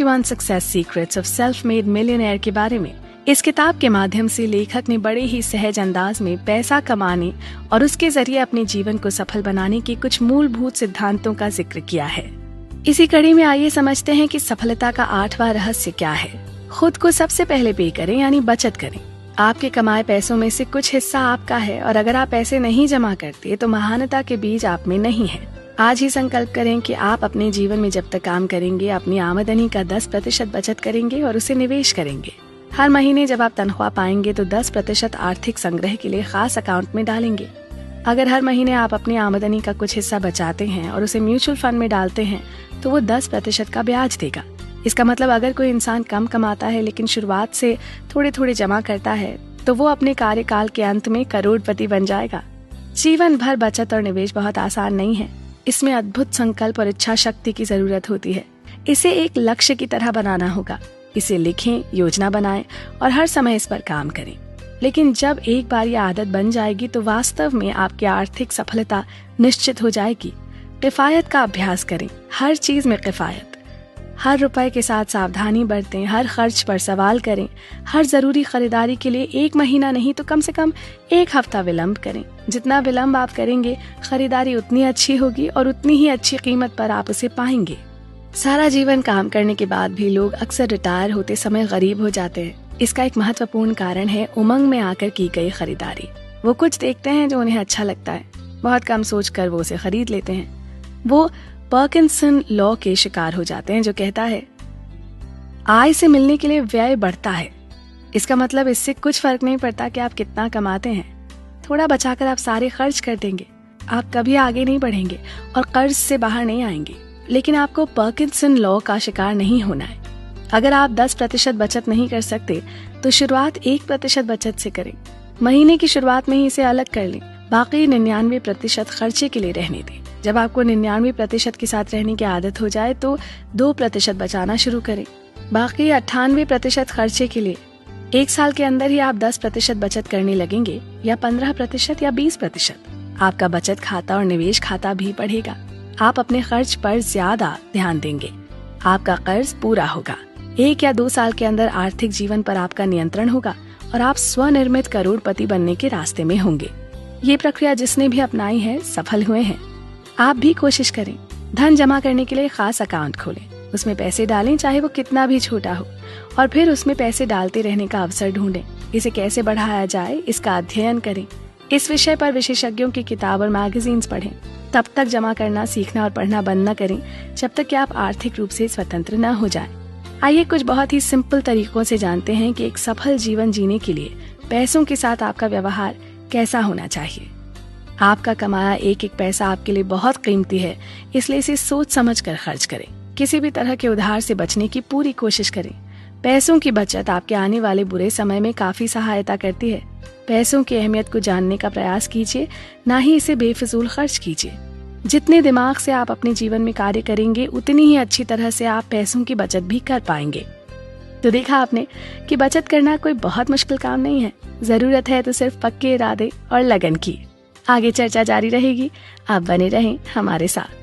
21 success secrets of self made millionaire के बारे में। इस किताब के माध्यम से लेखक ने बड़े ही सहज अंदाज में पैसा कमाने और उसके जरिए अपने जीवन को सफल बनाने के कुछ मूलभूत सिद्धांतों का जिक्र किया है। इसी कड़ी में आइए समझते हैं कि सफलता का 8वां रहस्य क्या है। खुद को सबसे पहले पे करें, यानी बचत करें। आपके कमाए पैसों में से कुछ हिस्सा आपका है और अगर आप पैसे नहीं जमा करते तो महानता के बीज आप में नहीं है। आज ही संकल्प करें कि आप अपने जीवन में जब तक काम करेंगे अपनी आमदनी का 10% बचत करेंगे और उसे निवेश करेंगे। हर महीने जब आप तनख्वाह पाएंगे तो 10% आर्थिक संग्रह के लिए खास अकाउंट में डालेंगे। अगर हर महीने आप अपनी आमदनी का कुछ हिस्सा बचाते हैं और उसे म्यूचुअल फंड में डालते हैं तो वो 10% का ब्याज देगा। इसका मतलब अगर कोई इंसान कम कमाता है लेकिन शुरुआत से थोड़े थोड़े जमा करता है तो वो अपने कार्यकाल के अंत में करोड़पति बन जाएगा। जीवन भर बचत और निवेश बहुत आसान नहीं है। इसमें अद्भुत संकल्प और इच्छा शक्ति की जरूरत होती है। इसे एक लक्ष्य की तरह बनाना होगा। इसे लिखें, योजना बनाएं और हर समय इस पर काम करें। लेकिन जब एक बार ये आदत बन जाएगी तो वास्तव में आपकी आर्थिक सफलता निश्चित हो जाएगी। किफायत का अभ्यास करें, हर चीज में किफायत। हर रुपए के साथ सावधानी बरतें, हर खर्च पर सवाल करें। हर जरूरी खरीदारी के लिए 1 महीना नहीं तो कम से कम 1 हफ्ता विलंब करें। जितना विलंब आप करेंगे खरीदारी उतनी अच्छी होगी और उतनी ही अच्छी कीमत पर आप उसे पाएंगे। सारा जीवन काम करने के बाद भी लोग अक्सर रिटायर होते समय गरीब हो जाते हैं। इसका एक महत्वपूर्ण कारण है उमंग में आकर की गई खरीदारी। वो कुछ देखते हैं जो उन्हें अच्छा लगता है, बहुत कम सोचकर वो उसे खरीद लेते हैं। वो पार्किंसन लॉ के शिकार हो जाते हैं जो कहता है आय से मिलने के लिए व्यय बढ़ता है। इसका मतलब इससे कुछ फर्क नहीं पड़ता कि आप कितना कमाते हैं। थोड़ा बचाकर आप सारे खर्च कर देंगे, आप कभी आगे नहीं बढ़ेंगे और कर्ज से बाहर नहीं आएंगे। लेकिन आपको पार्किंसन लॉ का शिकार नहीं होना है। अगर आप 10% बचत नहीं कर सकते तो शुरुआत 1% बचत से करें। महीने की शुरुआत में ही इसे अलग कर लें। बाकी 99% खर्चे के लिए रहने दें। जब आपको 99% के साथ रहने की आदत हो जाए तो 2% बचाना शुरू करें। बाकी 98% खर्चे के लिए। 1 साल के अंदर ही आप 10% बचत करने लगेंगे या 15% या 20%। आपका बचत खाता और निवेश खाता भी बढ़ेगा। आप अपने खर्च पर ज्यादा ध्यान देंगे। आपका कर्ज पूरा होगा। 1 या 2 साल के अंदर आर्थिक जीवन पर आपका नियंत्रण होगा और आप स्वनिर्मित करोड़पति बनने के रास्ते में होंगे। ये प्रक्रिया जिसने भी अपनाई है सफल हुए हैं। आप भी कोशिश करें। धन जमा करने के लिए खास अकाउंट खोलें, उसमें पैसे डालें चाहे वो कितना भी छोटा हो, और फिर उसमें पैसे डालते रहने का अवसर ढूंढें। इसे कैसे बढ़ाया जाए इसका अध्ययन करें। इस विषय पर विशेषज्ञों की किताब और मैगजीन्स पढ़ें। तब तक जमा करना, सीखना और पढ़ना बंद न करें जब तक कि आप आर्थिक रूप से स्वतंत्र न हो जाएं। आइए कुछ बहुत ही सिंपल तरीकों से जानते हैं कि एक सफल जीवन जीने के लिए पैसों के साथ आपका व्यवहार कैसा होना चाहिए। आपका कमाया एक एक पैसा आपके लिए बहुत कीमती है, इसलिए इसे सोच समझ कर खर्च करें। किसी भी तरह के उधार से बचने की पूरी कोशिश करें। पैसों की बचत आपके आने वाले बुरे समय में काफी सहायता करती है। पैसों की अहमियत को जानने का प्रयास कीजिए, ना ही इसे बेफिजूल खर्च कीजिए। जितने दिमाग से आप अपने जीवन में कार्य करेंगे उतनी ही अच्छी तरह से आप पैसों की बचत भी कर पाएंगे। तो देखा आपने कि बचत करना कोई बहुत मुश्किल काम नहीं है। जरूरत है तो सिर्फ पक्के इरादे और लगन की। आगे चर्चा जारी रहेगी। आप बने रहें हमारे साथ।